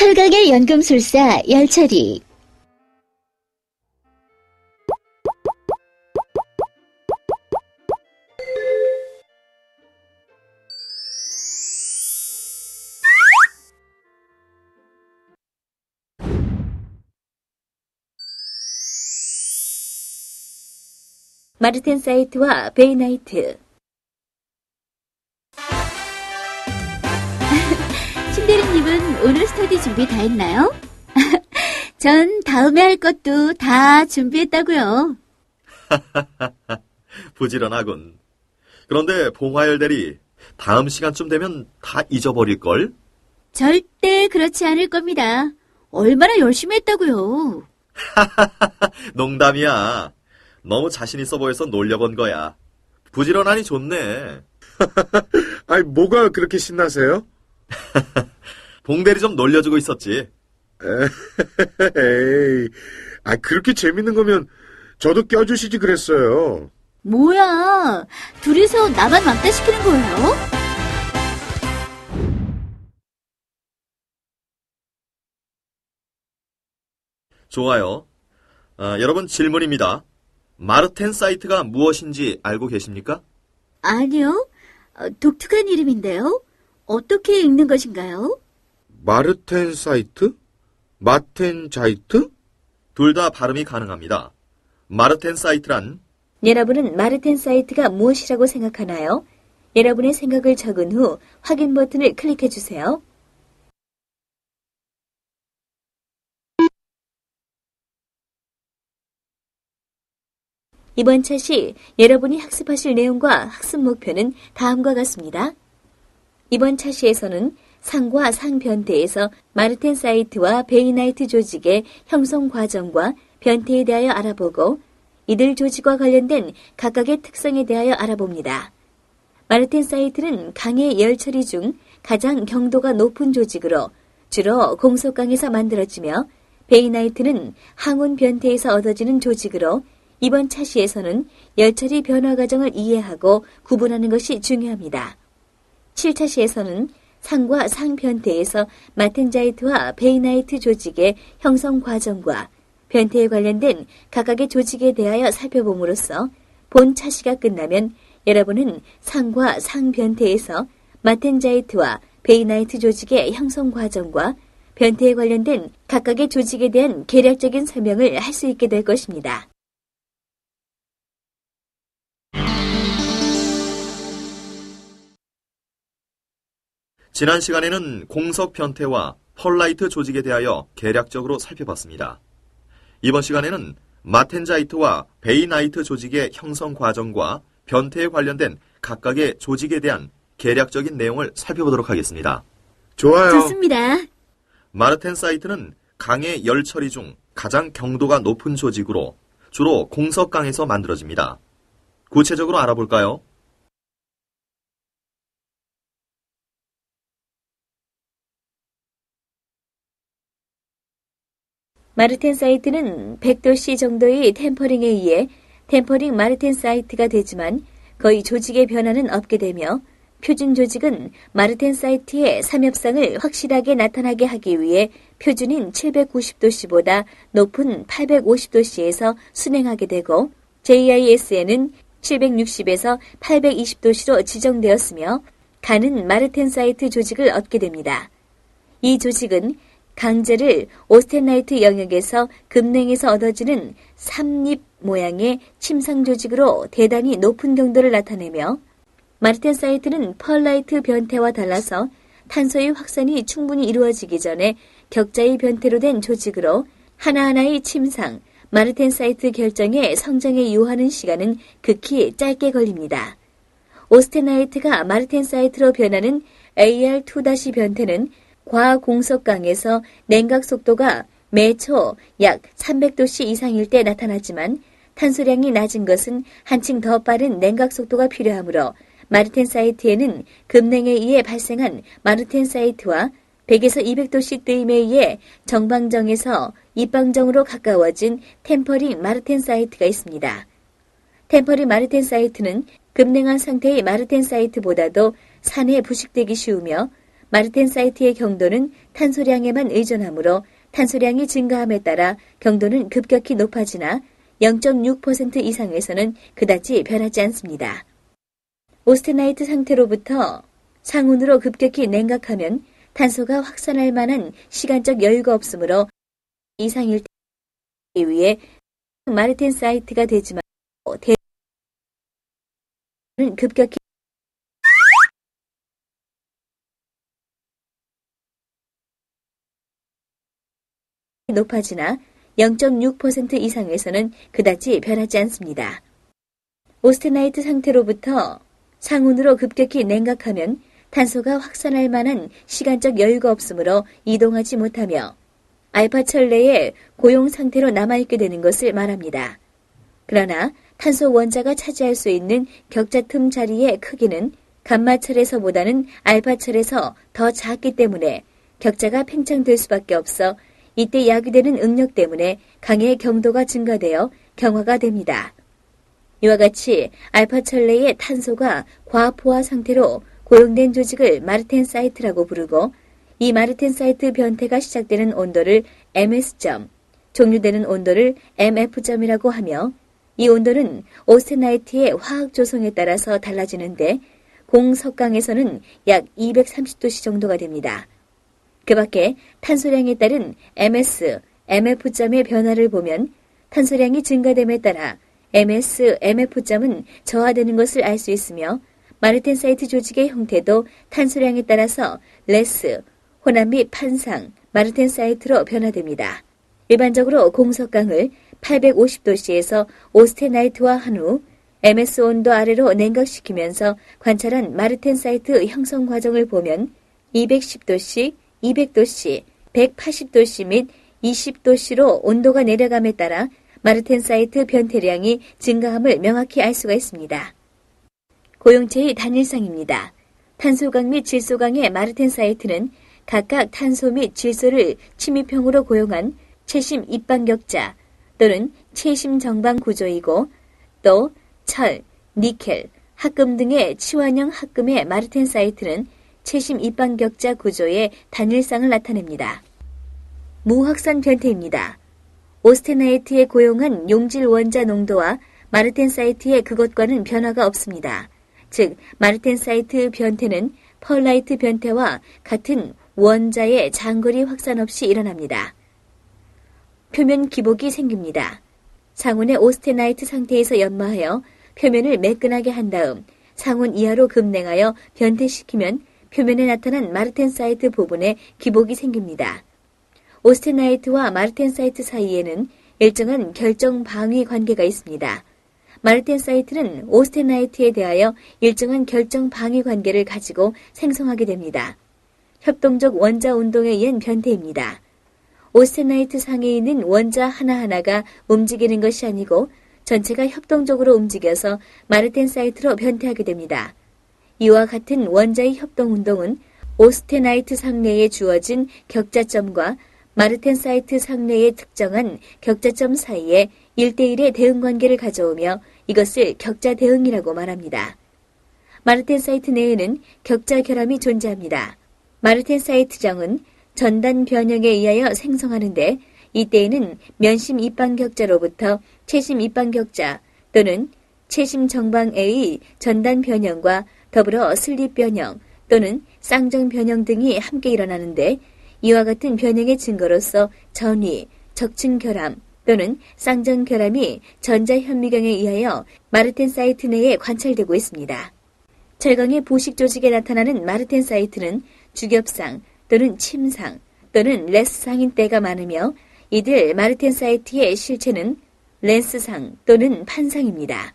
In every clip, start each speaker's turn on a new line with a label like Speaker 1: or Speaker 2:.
Speaker 1: 철강의 연금술사 열철이.
Speaker 2: 마르텐사이트와 베이나이트.
Speaker 1: 신대리님은 오늘 스터디 준비 다 했나요? 전 다음에 할 것도 다 준비했다고요.
Speaker 3: 부지런하군. 그런데 봉화열 대리, 다음 시간쯤 되면 다 잊어버릴걸?
Speaker 1: 절대 그렇지 않을 겁니다. 얼마나 열심히 했다고요.
Speaker 3: 농담이야. 너무 자신 있어 보여서 놀려본 거야. 부지런하니 좋네.
Speaker 4: 아니, 뭐가 그렇게 신나세요?
Speaker 3: 봉대리 좀 놀려주고 있었지.
Speaker 4: 에이, 그렇게 재밌는 거면 저도 껴주시지 그랬어요.
Speaker 1: 뭐야, 둘이서 나만 왕따 시키는 거예요?
Speaker 3: 좋아요. 여러분 질문입니다. 마르텐사이트가 무엇인지 알고 계십니까?
Speaker 1: 아니요, 독특한 이름인데요. 어떻게 읽는 것인가요?
Speaker 4: 마르텐사이트? 마텐자이트?
Speaker 3: 둘 다 발음이 가능합니다. 마르텐사이트란
Speaker 2: 여러분은 마르텐사이트가 무엇이라고 생각하나요? 여러분의 생각을 적은 후 확인 버튼을 클릭해 주세요. 이번 차시 여러분이 학습하실 내용과 학습 목표는 다음과 같습니다. 이번 차시에서는 상과 상변태에서 마르텐사이트와 베이나이트 조직의 형성 과정과 변태에 대하여 알아보고 이들 조직과 관련된 각각의 특성에 대하여 알아봅니다. 마르텐사이트는 강의 열처리 중 가장 경도가 높은 조직으로 주로 공속강에서 만들어지며 베이나이트는 항온 변태에서 얻어지는 조직으로 이번 차시에서는 열처리 변화 과정을 이해하고 구분하는 것이 중요합니다. 7차시에서는 상과 상변태에서 마텐자이트와 베이나이트 조직의 형성 과정과 변태에 관련된 각각의 조직에 대하여 살펴봄으로써 본 차시가 끝나면 여러분은 상과 상변태에서 마텐자이트와 베이나이트 조직의 형성 과정과 변태에 관련된 각각의 조직에 대한 개략적인 설명을 할 수 있게 될 것입니다.
Speaker 3: 지난 시간에는 공석 변태와 펄라이트 조직에 대하여 개략적으로 살펴봤습니다. 이번 시간에는 마텐자이트와 베이나이트 조직의 형성 과정과 변태에 관련된 각각의 조직에 대한 개략적인 내용을 살펴보도록 하겠습니다.
Speaker 4: 좋아요.
Speaker 1: 좋습니다.
Speaker 3: 마르텐사이트는 강의 열 처리 중 가장 경도가 높은 조직으로 주로 공석강에서 만들어집니다. 구체적으로 알아볼까요?
Speaker 2: 마르텐사이트는 100도씨 정도의 템퍼링에 의해 템퍼링 마르텐사이트가 되지만 거의 조직의 변화는 없게 되며 표준 조직은 마르텐사이트의 삼엽상을 확실하게 나타나게 하기 위해 표준인 790도씨보다 높은 850도씨에서 순행하게 되고 JIS에는 760에서 820도씨로 지정되었으며 가는 마르텐사이트 조직을 얻게 됩니다. 이 조직은 강제를 오스테나이트 영역에서 급냉에서 얻어지는 삼립 모양의 침상 조직으로 대단히 높은 경도를 나타내며 마르텐사이트는 펄라이트 변태와 달라서 탄소의 확산이 충분히 이루어지기 전에 격자의 변태로 된 조직으로 하나하나의 침상, 마르텐사이트 결정의 성장에 요하는 시간은 극히 짧게 걸립니다. 오스테나이트가 마르텐사이트로 변하는 AR2- 변태는 과공석강에서 냉각 속도가 매초 약 300도씨 이상일 때 나타나지만 탄소량이 낮은 것은 한층 더 빠른 냉각 속도가 필요하므로 마르텐사이트에는 급냉에 의해 발생한 마르텐사이트와 100에서 200도씨 뜨임에 의해 정방정에서 입방정으로 가까워진 템퍼링 마르텐사이트가 있습니다. 템퍼링 마르텐사이트는 급냉한 상태의 마르텐사이트보다도 산에 부식되기 쉬우며 마르텐사이트의 경도는 탄소량에만 의존하므로 탄소량이 증가함에 따라 경도는 급격히 높아지나 0.6% 이상에서는 그다지 변하지 않습니다. 오스테나이트 상태로부터 상온으로 급격히 냉각하면 탄소가 확산할 만한 시간적 여유가 없으므로 이상일 때 위에 마르텐사이트가 되지만 대는 급격히 높아지나 0.6% 이상에서는 그다지 변하지 않습니다. 오스테나이트 상태로부터 상온으로 급격히 냉각하면 탄소가 확산할 만한 시간적 여유가 없으므로 이동하지 못하며 알파철 내에 고용 상태로 남아있게 되는 것을 말합니다. 그러나 탄소 원자가 차지할 수 있는 격자 틈 자리의 크기는 감마철에서보다는 알파철에서 더 작기 때문에 격자가 팽창될 수밖에 없어 이때 야기되는 응력 때문에 강의 경도가 증가되어 경화가 됩니다. 이와 같이 알파철 내의 탄소가 과포화 상태로 고용된 조직을 마르텐사이트라고 부르고 이 마르텐사이트 변태가 시작되는 온도를 MS.점, 종료되는 온도를 MF.점이라고 하며 이 온도는 오스테나이트의 화학 조성에 따라서 달라지는데 공석강에서는 약 230도씨 정도가 됩니다. 그 밖에 탄소량에 따른 MS, MF.점의 변화를 보면 탄소량이 증가됨에 따라 MS, MF.점은 저하되는 것을 알 수 있으며 마르텐사이트 조직의 형태도 탄소량에 따라서 레스, 혼합 및 판상, 마르텐사이트로 변화됩니다. 일반적으로 공석강을 850도씨에서 오스테나이트화한 후 MS 온도 아래로 냉각시키면서 관찰한 마르텐사이트 형성 과정을 보면 210도씨, 200도씨, 180도씨 및 20도씨로 온도가 내려감에 따라 마르텐사이트 변태량이 증가함을 명확히 알 수가 있습니다. 고용체의 단일상입니다. 탄소강 및 질소강의 마르텐사이트는 각각 탄소 및 질소를 침입형으로 고용한 채심 입방격자 또는 채심 정방 구조이고 또 철, 니켈, 합금 등의 치환형 합금의 마르텐사이트는 채심 입방격자 구조의 단일상을 나타냅니다. 무확산 변태입니다. 오스테나이트에 고용한 용질 원자 농도와 마르텐사이트의 그것과는 변화가 없습니다. 즉 마르텐사이트 변태는 펄라이트 변태와 같은 원자의 장거리 확산 없이 일어납니다. 표면 기복이 생깁니다. 상온의 오스테나이트 상태에서 연마하여 표면을 매끈하게 한 다음 상온 이하로 급냉하여 변태시키면 표면에 나타난 마르텐사이트 부분에 기복이 생깁니다. 오스테나이트와 마르텐사이트 사이에는 일정한 결정 방위 관계가 있습니다. 마르텐사이트는 오스테나이트에 대하여 일정한 결정 방위 관계를 가지고 생성하게 됩니다. 협동적 원자 운동에 의한 변태입니다. 오스테나이트 상에 있는 원자 하나하나가 움직이는 것이 아니고 전체가 협동적으로 움직여서 마르텐사이트로 변태하게 됩니다. 이와 같은 원자의 협동 운동은 오스테나이트 상내에 주어진 격자점과 마르텐사이트 상내에 특정한 격자점 사이에 1대1의 대응관계를 가져오며 이것을 격자 대응이라고 말합니다. 마르텐사이트 내에는 격자 결함이 존재합니다. 마르텐사이트정은 전단 변형에 의하여 생성하는데 이때에는 면심 입방격자로부터 채심 입방격자 또는 채심 정방의 전단 변형과 더불어 슬립 변형 또는 쌍정 변형 등이 함께 일어나는데 이와 같은 변형의 증거로서 전위, 적층 결함 또는 쌍정 결함이 전자 현미경에 의하여 마르텐사이트 내에 관찰되고 있습니다. 철강의 부식 조직에 나타나는 마르텐사이트는 주겹상 또는 침상 또는 레스상인 때가 많으며 이들 마르텐사이트의 실체는 렌스상 또는 판상입니다.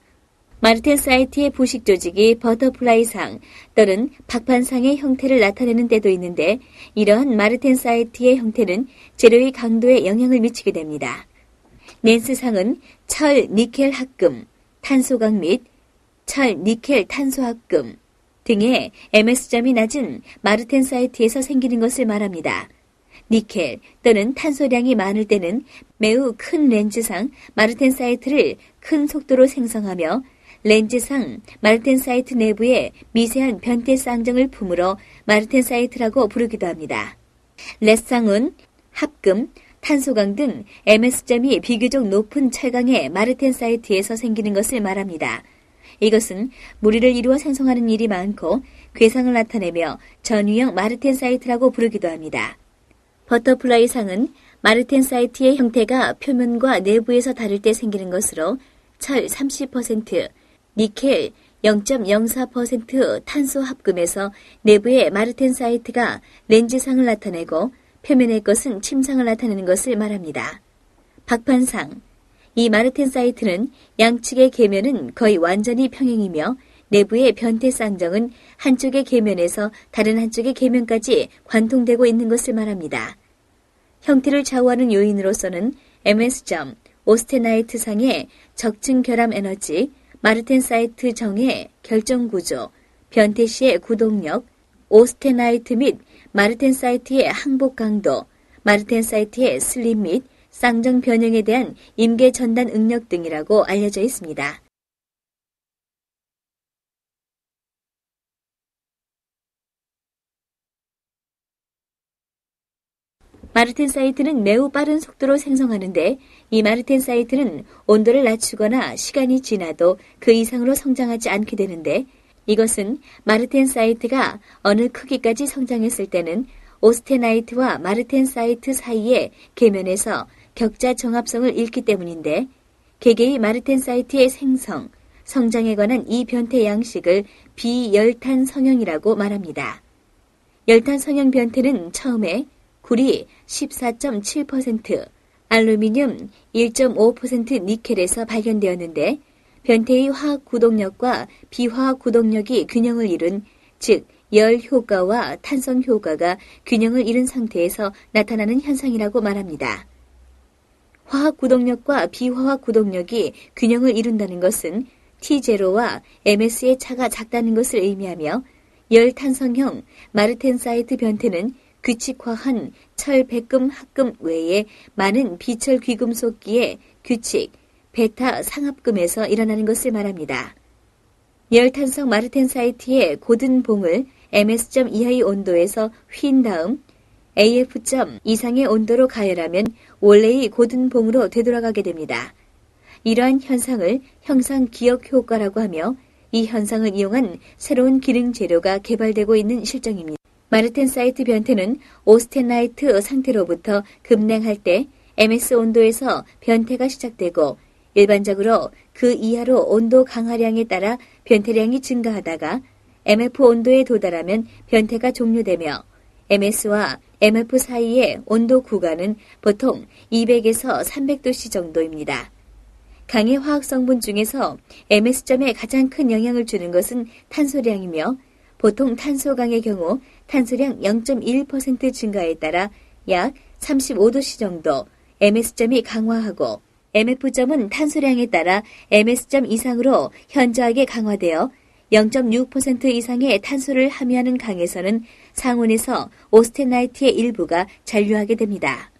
Speaker 2: 마르텐사이트의 부식 조직이 버터플라이상 또는 박판상의 형태를 나타내는 때도 있는데 이러한 마르텐사이트의 형태는 재료의 강도에 영향을 미치게 됩니다. 렌스상은 철, 니켈 합금, 탄소강 및 철, 니켈, 탄소 합금 등의 MS점이 낮은 마르텐사이트에서 생기는 것을 말합니다. 니켈 또는 탄소량이 많을 때는 매우 큰 렌즈상 마르텐사이트를 큰 속도로 생성하며 렌즈상 마르텐사이트 내부에 미세한 변태 쌍정을 품으로 마르텐사이트라고 부르기도 합니다. 레쌍운, 합금, 탄소강 등 MS점이 비교적 높은 철강의 마르텐사이트에서 생기는 것을 말합니다. 이것은 무리를 이루어 생성하는 일이 많고 괴상을 나타내며 전유형 마르텐사이트라고 부르기도 합니다. 버터플라이 상은 마르텐사이트의 형태가 표면과 내부에서 다를 때 생기는 것으로 철 30%, 니켈 0.04% 탄소 합금에서 내부의 마르텐사이트가 렌즈상을 나타내고 표면의 것은 침상을 나타내는 것을 말합니다. 박판상, 이 마르텐사이트는 양측의 계면은 거의 완전히 평행이며 내부의 변태 쌍정은 한쪽의 계면에서 다른 한쪽의 계면까지 관통되고 있는 것을 말합니다. 형태를 좌우하는 요인으로서는 MS점, 오스테나이트 상의 적층 결함 에너지, 마르텐사이트 정의 결정 구조, 변태 시의 구동력, 오스테나이트 및 마르텐사이트의 항복 강도, 마르텐사이트의 슬립 및 쌍정 변형에 대한 임계 전단 응력 등이라고 알려져 있습니다. 마르텐사이트는 매우 빠른 속도로 생성하는데 이 마르텐사이트는 온도를 낮추거나 시간이 지나도 그 이상으로 성장하지 않게 되는데 이것은 마르텐사이트가 어느 크기까지 성장했을 때는 오스테나이트와 마르텐사이트 사이의 계면에서 격자 정합성을 잃기 때문인데 개개의 마르텐사이트의 생성, 성장에 관한 이 변태 양식을 비열탄 성형이라고 말합니다. 열탄 성형 변태는 처음에 구리 14.7%, 알루미늄 1.5% 니켈에서 발견되었는데 변태의 화학 구동력과 비화학 구동력이 균형을 이룬, 즉 열 효과와 탄성 효과가 균형을 잃은 상태에서 나타나는 현상이라고 말합니다. 화학 구동력과 비화학 구동력이 균형을 이룬다는 것은 T0와 MS의 차가 작다는 것을 의미하며 열 탄성형 마르텐사이트 변태는 규칙화한 철 백금 합금 외에 많은 비철 귀금속기의 규칙, 베타 상합금에서 일어나는 것을 말합니다. 열탄성 마르텐사이트의 고든 봉을 MS 점 이하의 온도에서 휜 다음 AF 점 이상의 온도로 가열하면 원래의 고든 봉으로 되돌아가게 됩니다. 이러한 현상을 형상 기억 효과라고 하며 이 현상을 이용한 새로운 기능 재료가 개발되고 있는 실정입니다. 마르텐사이트 변태는 오스테나이트 상태로부터 급냉할 때 MS 온도에서 변태가 시작되고 일반적으로 그 이하로 온도 강하량에 따라 변태량이 증가하다가 MF 온도에 도달하면 변태가 종료되며 MS와 MF 사이의 온도 구간은 보통 200에서 300도씨 정도입니다. 강의 화학 성분 중에서 MS점에 가장 큰 영향을 주는 것은 탄소량이며 보통 탄소강의 경우 탄소량 0.1% 증가에 따라 약 35도씨 정도 MS점이 강화하고 MF점은 탄소량에 따라 MS점 이상으로 현저하게 강화되어 0.6% 이상의 탄소를 함유하는 강에서는 상온에서 오스테나이트의 일부가 잔류하게 됩니다.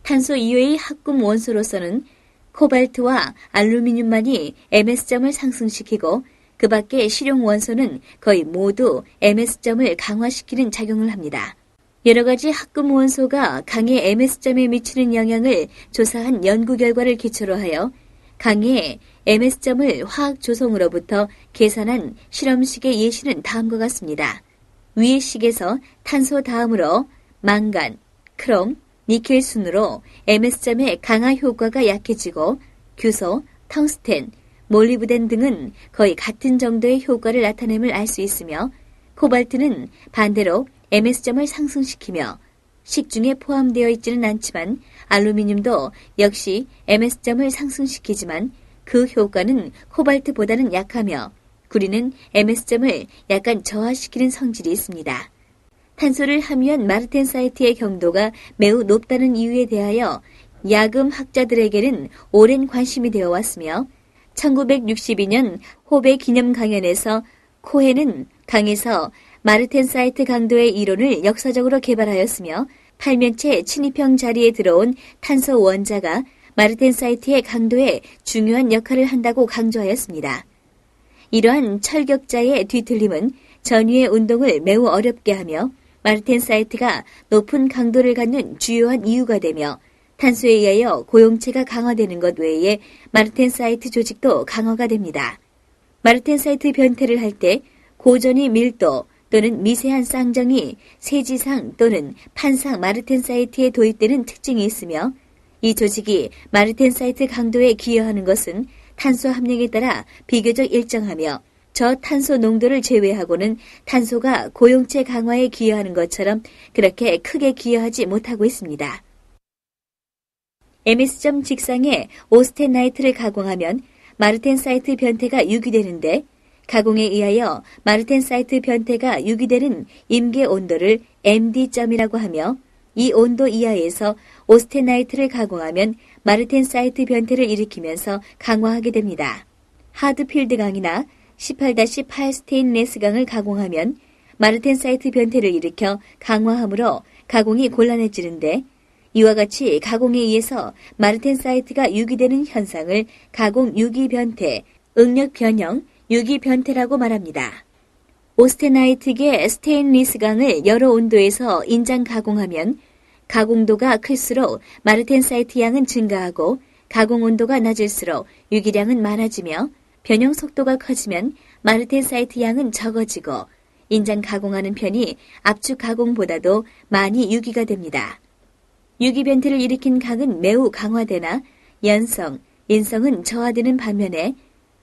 Speaker 2: 탄소 이외의 합금 원소로서는 코발트와 알루미늄만이 MS점을 상승시키고 그 밖의 실용 원소는 거의 모두 MS점을 강화시키는 작용을 합니다. 여러 가지 합금 원소가 강의 MS점에 미치는 영향을 조사한 연구 결과를 기초로 하여 강의 MS점을 화학 조성으로부터 계산한 실험식의 예시는 다음과 같습니다. 위의 식에서 탄소 다음으로 망간, 크롬, 니켈 순으로 MS점의 강화 효과가 약해지고 규소, 텅스텐, 몰리브덴 등은 거의 같은 정도의 효과를 나타냄을 알 수 있으며 코발트는 반대로 MS점을 상승시키며 식중에 포함되어 있지는 않지만 알루미늄도 역시 MS점을 상승시키지만 그 효과는 코발트보다는 약하며 구리는 MS점을 약간 저하시키는 성질이 있습니다. 탄소를 함유한 마르텐사이트의 경도가 매우 높다는 이유에 대하여 야금 학자들에게는 오랜 관심이 되어 왔으며 1962년 호베 기념 강연에서 코헨은 강에서 마르텐사이트 강도의 이론을 역사적으로 개발하였으며 팔면체 침입형 자리에 들어온 탄소 원자가 마르텐사이트의 강도에 중요한 역할을 한다고 강조하였습니다. 이러한 철격자의 뒤틀림은 전위의 운동을 매우 어렵게 하며 마르텐사이트가 높은 강도를 갖는 주요한 이유가 되며 탄소에 의하여 고용체가 강화되는 것 외에 마르텐사이트 조직도 강화가 됩니다. 마르텐사이트 변태를 할 때 고전이 밀도 또는 미세한 쌍정이 세지상 또는 판상 마르텐사이트에 도입되는 특징이 있으며 이 조직이 마르텐사이트 강도에 기여하는 것은 탄소 함량에 따라 비교적 일정하며 저탄소 농도를 제외하고는 탄소가 고용체 강화에 기여하는 것처럼 그렇게 크게 기여하지 못하고 있습니다. MS점 직상에 오스테나이트를 가공하면 마르텐사이트 변태가 유기되는데 가공에 의하여 마르텐사이트 변태가 유기되는 임계 온도를 MD점이라고 하며 이 온도 이하에서 오스테나이트를 가공하면 마르텐사이트 변태를 일으키면서 강화하게 됩니다. 하드필드 강이나 18-8 스테인레스 강을 가공하면 마르텐사이트 변태를 일으켜 강화하므로 가공이 곤란해지는데 이와 같이 가공에 의해서 마르텐사이트가 유기되는 현상을 가공 유기 변태, 응력 변형, 유기 변태라고 말합니다. 오스테나이트계 스테인리스 강을 여러 온도에서 인장 가공하면 가공도가 클수록 마르텐사이트 양은 증가하고 가공 온도가 낮을수록 유기량은 많아지며 변형 속도가 커지면 마르텐사이트 양은 적어지고 인장 가공하는 편이 압축 가공보다도 많이 유기가 됩니다. 유기 변태를 일으킨 강은 매우 강화되나 연성, 인성은 저하되는 반면에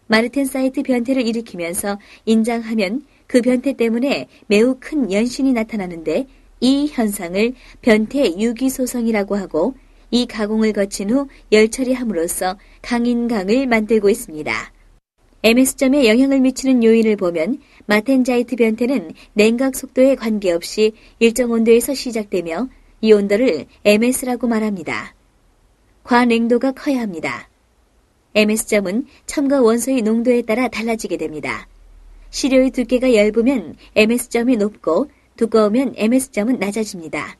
Speaker 2: 마르텐사이트 변태를 일으키면서 인장하면 그 변태 때문에 매우 큰 연신이 나타나는데 이 현상을 변태 유기소성이라고 하고 이 가공을 거친 후 열처리함으로써 강인강을 만들고 있습니다. MS점에 영향을 미치는 요인을 보면 마텐자이트 변태는 냉각 속도에 관계없이 일정 온도에서 시작되며 이 온도를 MS라고 말합니다. 과냉도가 커야 합니다. MS점은 첨가 원소의 농도에 따라 달라지게 됩니다. 시료의 두께가 얇으면 MS점이 높고 두꺼우면 MS점은 낮아집니다.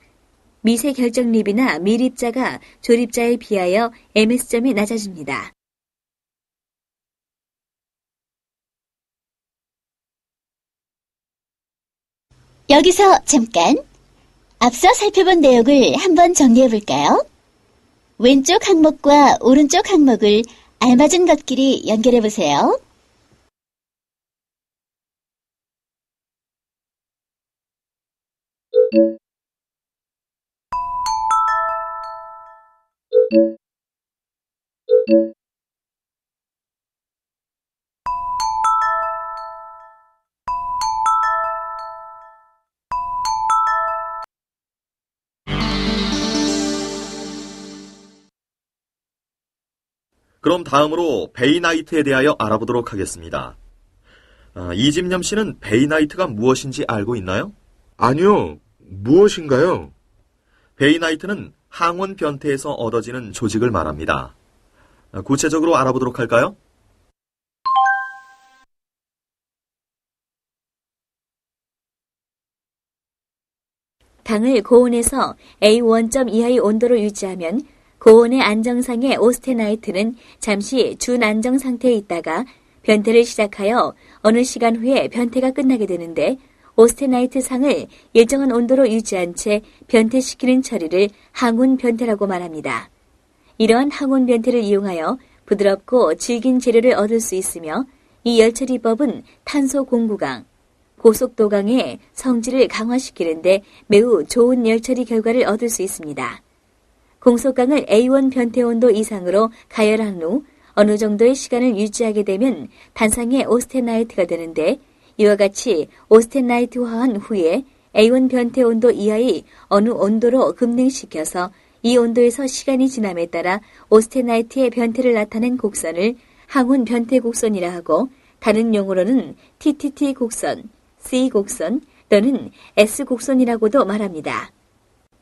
Speaker 2: 미세 결정립이나 미립자가 조립자에 비하여 MS점이 낮아집니다.
Speaker 1: 여기서 잠깐 앞서 살펴본 내용을 한번 정리해 볼까요? 왼쪽 항목과 오른쪽 항목을 알맞은 것끼리 연결해 보세요.
Speaker 3: 그럼 다음으로 베이나이트에 대하여 알아보도록 하겠습니다. 이집념 씨는 베이나이트가 무엇인지 알고 있나요?
Speaker 4: 아니요. 무엇인가요?
Speaker 3: 베이나이트는 항원 변태에서 얻어지는 조직을 말합니다. 구체적으로 알아보도록 할까요?
Speaker 2: 당을 고온에서 A1점 이하의 온도로 유지하면 고온의 안정상의 오스테나이트는 잠시 준안정 상태에 있다가 변태를 시작하여 어느 시간 후에 변태가 끝나게 되는데 오스테나이트 상을 일정한 온도로 유지한 채 변태시키는 처리를 항온 변태라고 말합니다. 이러한 항온 변태를 이용하여 부드럽고 질긴 재료를 얻을 수 있으며 이 열처리법은 탄소 공구강, 고속도강의 성질을 강화시키는데 매우 좋은 열처리 결과를 얻을 수 있습니다. 공속강을 A1 변태 온도 이상으로 가열한 후 어느 정도의 시간을 유지하게 되면 단상의 오스테나이트가 되는데 이와 같이 오스테나이트화한 후에 A1 변태 온도 이하의 어느 온도로 급냉시켜서 이 온도에서 시간이 지남에 따라 오스테나이트의 변태를 나타낸 곡선을 항온 변태 곡선이라 하고 다른 용어로는 TTT 곡선, C 곡선 또는 S 곡선이라고도 말합니다.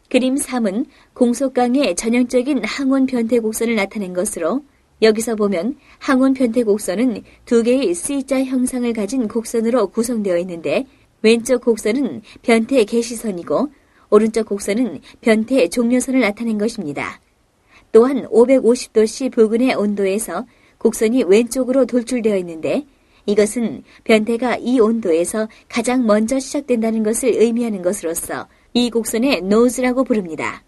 Speaker 2: 그림 3은 공속강의 전형적인 항온 변태 곡선을 나타낸 것으로 여기서 보면 항온 변태 곡선은 두 개의 C자 형상을 가진 곡선으로 구성되어 있는데 왼쪽 곡선은 변태 개시선이고 오른쪽 곡선은 변태 종료선을 나타낸 것입니다. 또한 550도씨 부근의 온도에서 곡선이 왼쪽으로 돌출되어 있는데 이것은 변태가 이 온도에서 가장 먼저 시작된다는 것을 의미하는 것으로서 이 곡선의 nose라고 부릅니다.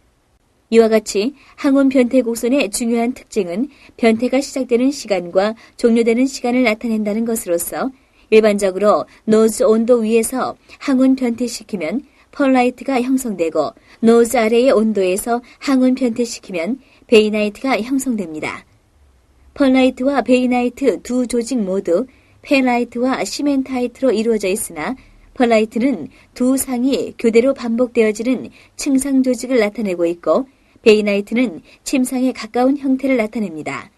Speaker 2: 이와 같이 항온 변태 곡선의 중요한 특징은 변태가 시작되는 시간과 종료되는 시간을 나타낸다는 것으로서 일반적으로 노즈 온도 위에서 항온 변태시키면 펄라이트가 형성되고 노즈 아래의 온도에서 항온 변태시키면 베이나이트가 형성됩니다. 펄라이트와 베이나이트 두 조직 모두 페라이트와 시멘타이트로 이루어져 있으나 펄라이트는 두 상이 교대로 반복되어지는 층상 조직을 나타내고 있고 베이나이트는 침상에 가까운 형태를 나타냅니다.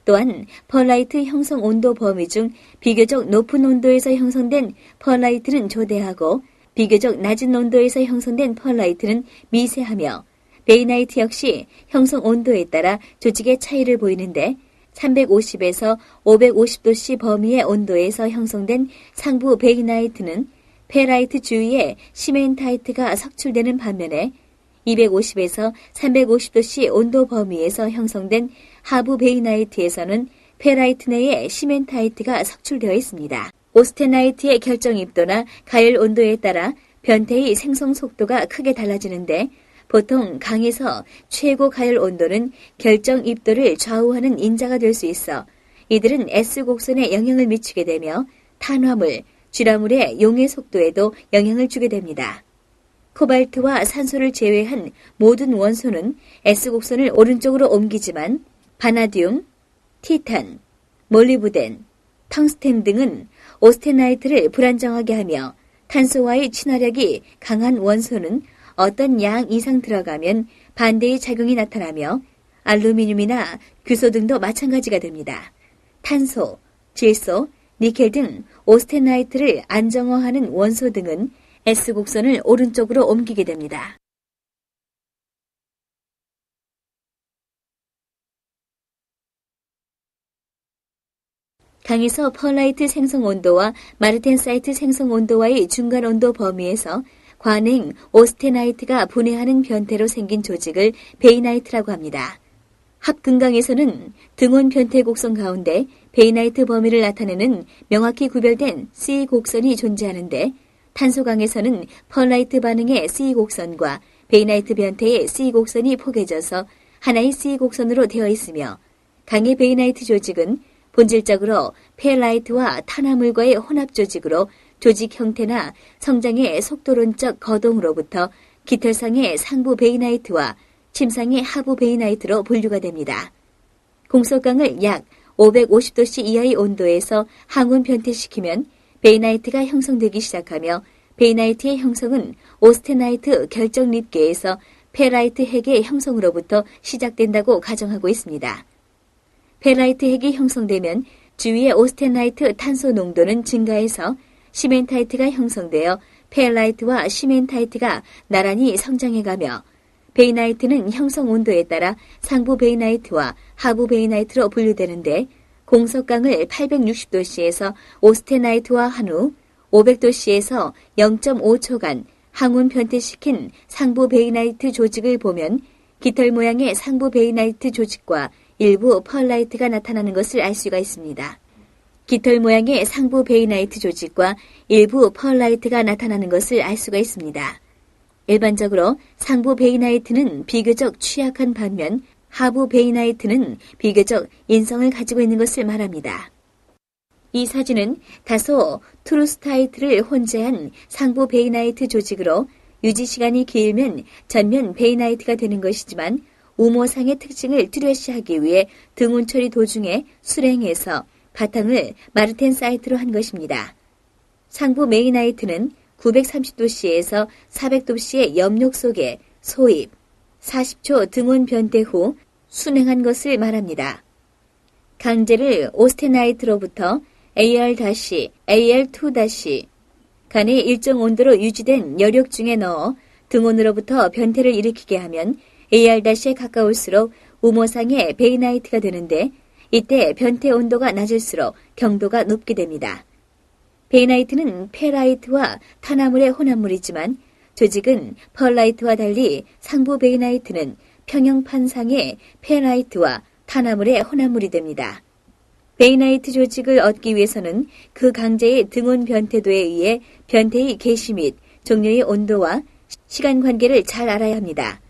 Speaker 2: 또한 펄라이트 형성 온도 범위 중 비교적 높은 온도에서 형성된 펄라이트는 조대하고 비교적 낮은 온도에서 형성된 펄라이트는 미세하며 베이나이트 역시 형성 온도에 따라 조직의 차이를 보이는데 350에서 550도씨 범위의 온도에서 형성된 상부 베이나이트는 페라이트 주위에 시멘타이트가 석출되는 반면에 250에서 350도씨 온도 범위에서 형성된 하부 베이나이트에서는 페라이트 내에 시멘타이트가 석출되어 있습니다. 오스테나이트의 결정 입도나 가열 온도에 따라 변태의 생성 속도가 크게 달라지는데 보통 강에서 최고 가열 온도는 결정 입도를 좌우하는 인자가 될 수 있어 이들은 S곡선에 영향을 미치게 되며 탄화물, 쥐라물의 용해 속도에도 영향을 주게 됩니다. 코발트와 산소를 제외한 모든 원소는 S곡선을 오른쪽으로 옮기지만 바나듐, 티탄, 몰리브덴, 텅스텐 등은 오스테나이트를 불안정하게 하며 탄소와의 친화력이 강한 원소는 어떤 양 이상 들어가면 반대의 작용이 나타나며 알루미늄이나 규소 등도 마찬가지가 됩니다. 탄소, 질소, 니켈 등 오스테나이트를 안정화하는 원소 등은 S곡선을 오른쪽으로 옮기게 됩니다. 강에서 펄라이트 생성 온도와 마르텐사이트 생성 온도와의 중간 온도 범위에서 관행 오스테나이트가 분해하는 변태로 생긴 조직을 베이나이트라고 합니다. 합금강에서는 등원 변태 곡선 가운데 베이나이트 범위를 나타내는 명확히 구별된 C 곡선이 존재하는데 탄소강에서는 펄라이트 반응의 C 곡선과 베이나이트 변태의 C 곡선이 포개져서 하나의 C 곡선으로 되어 있으며 강의 베이나이트 조직은 본질적으로 페라이트와 탄화물과의 혼합 조직으로 조직 형태나 성장의 속도론적 거동으로부터 깃털상의 상부 베이나이트와 침상의 하부 베이나이트로 분류가 됩니다. 공석강을 약 550도씨 이하의 온도에서 항온 변태시키면 베이나이트가 형성되기 시작하며 베이나이트의 형성은 오스테나이트 결정 립계에서 페라이트 핵의 형성으로부터 시작된다고 가정하고 있습니다. 페라이트 핵이 형성되면 주위의 오스테나이트 탄소 농도는 증가해서 시멘타이트가 형성되어 페라이트와 시멘타이트가 나란히 성장해가며 베이나이트는 형성 온도에 따라 상부 베이나이트와 하부 베이나이트로 분류되는데 공석강을 860도씨에서 오스테나이트와 한 후 500도씨에서 0.5초간 항온 변태시킨 상부 베이나이트 조직을 보면 깃털 모양의 상부 베이나이트 조직과 일부 펄라이트가 나타나는 것을 알 수가 있습니다. 깃털 모양의 상부 베이나이트 조직과 일부 펄라이트가 나타나는 것을 알 수가 있습니다. 일반적으로 상부 베이나이트는 비교적 취약한 반면 하부 베이나이트는 비교적 인성을 가지고 있는 것을 말합니다. 이 사진은 다소 트루스타이트를 혼재한 상부 베이나이트 조직으로 유지 시간이 길면 전면 베이나이트가 되는 것이지만 우모상의 특징을 뚜렷이하기 위해 등온 처리 도중에 수랭해서 바탕을 마르텐사이트로 한 것입니다. 상부 메이나이트는 930도씨에서 400도씨의 염록 속에 소입, 40초 등온 변태 후 순행한 것을 말합니다. 강제를 오스테나이트로부터 AR-AR2- 간의 일정 온도로 유지된 여력 중에 넣어 등온으로부터 변태를 일으키게 하면 AR-에 가까울수록 우모상의 베이나이트가 되는데 이때 변태 온도가 낮을수록 경도가 높게 됩니다. 베이나이트는 페라이트와 탄화물의 혼합물이지만 조직은 펄라이트와 달리 상부 베이나이트는 평형판상의 페라이트와 탄화물의 혼합물이 됩니다. 베이나이트 조직을 얻기 위해서는 그 강제의 등온 변태도에 의해 변태의 개시 및 종료의 온도와 시간 관계를 잘 알아야 합니다.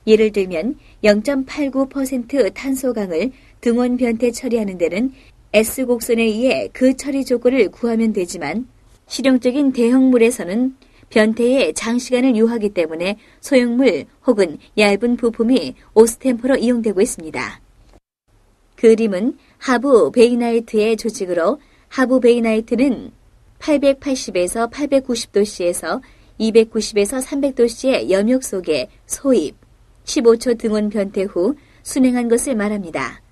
Speaker 2: 예를 들면 0.89% 탄소강을 등온 변태 처리하는 데는 S곡선에 의해 그 처리 조건을 구하면 되지만 실용적인 대형물에서는 변태의 장시간을 요하기 때문에 소형물 혹은 얇은 부품이 오스템퍼로 이용되고 있습니다. 그림은 하부 베이나이트의 조직으로 하부 베이나이트는 880에서 890도씨에서 290에서 300도씨의 염욕 속에 소입, 15초 등온 변태 후 순행한 것을 말합니다.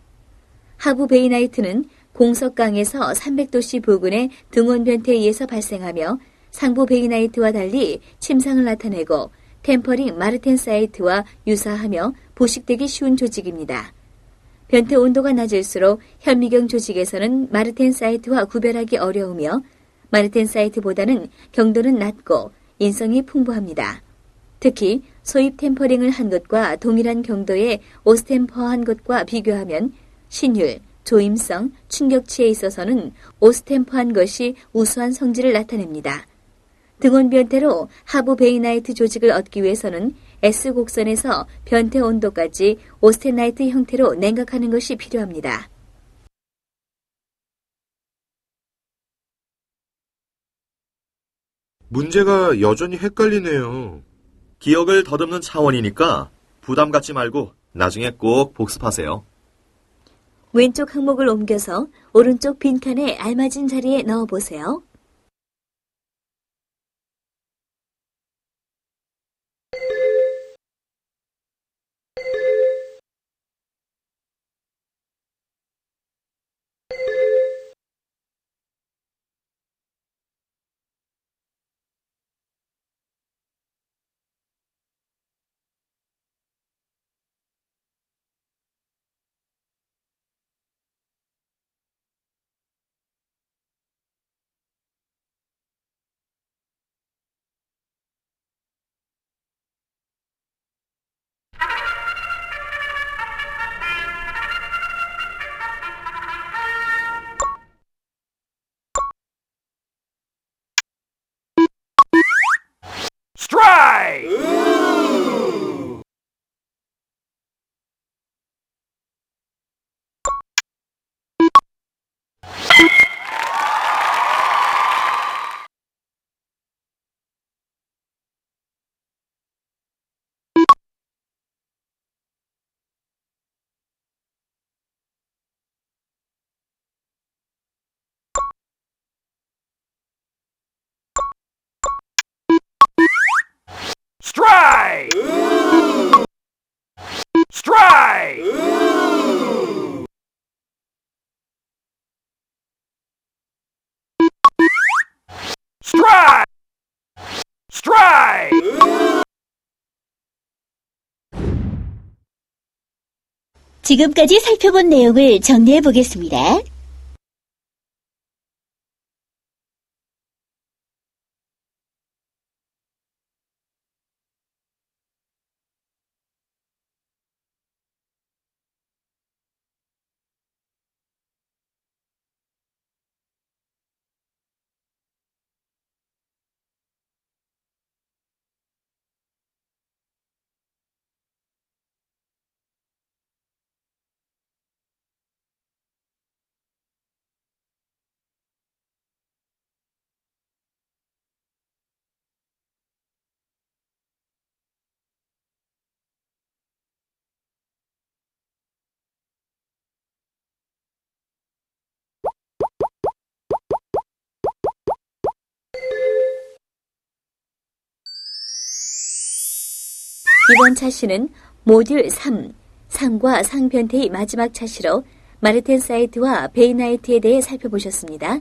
Speaker 2: 하부 베이나이트는 공석강에서 300도씨 부근의 등온 변태에 의해서 발생하며 상부 베이나이트와 달리 침상을 나타내고 템퍼링 마르텐사이트와 유사하며 부식되기 쉬운 조직입니다. 변태 온도가 낮을수록 현미경 조직에서는 마르텐사이트와 구별하기 어려우며 마르텐사이트보다는 경도는 낮고 인성이 풍부합니다. 특히 소입 템퍼링을 한 것과 동일한 경도의 오스템퍼한 것과 비교하면 신율, 조임성, 충격치에 있어서는 오스템퍼한 것이 우수한 성질을 나타냅니다. 등온 변태로 하부 베이나이트 조직을 얻기 위해서는 S곡선에서 변태 온도까지 오스테나이트 형태로 냉각하는 것이 필요합니다.
Speaker 4: 문제가 여전히 헷갈리네요.
Speaker 3: 기억을 더듬는 차원이니까 부담 갖지 말고 나중에 꼭 복습하세요.
Speaker 2: 왼쪽 항목을 옮겨서 오른쪽 빈칸에 알맞은 자리에 넣어보세요.
Speaker 1: 지금까지 살펴본 내용을 정리해 보겠습니다.
Speaker 2: 이번 차시는 모듈 3, 상과 상변태의 마지막 차시로 마르텐사이트와 베이나이트에 대해 살펴보셨습니다.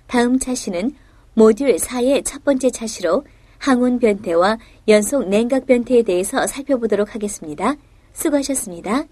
Speaker 2: 다음 차시는 모듈 4의 첫 번째 차시로 항온 변태와 연속 냉각 변태에 대해서 살펴보도록 하겠습니다. 수고하셨습니다.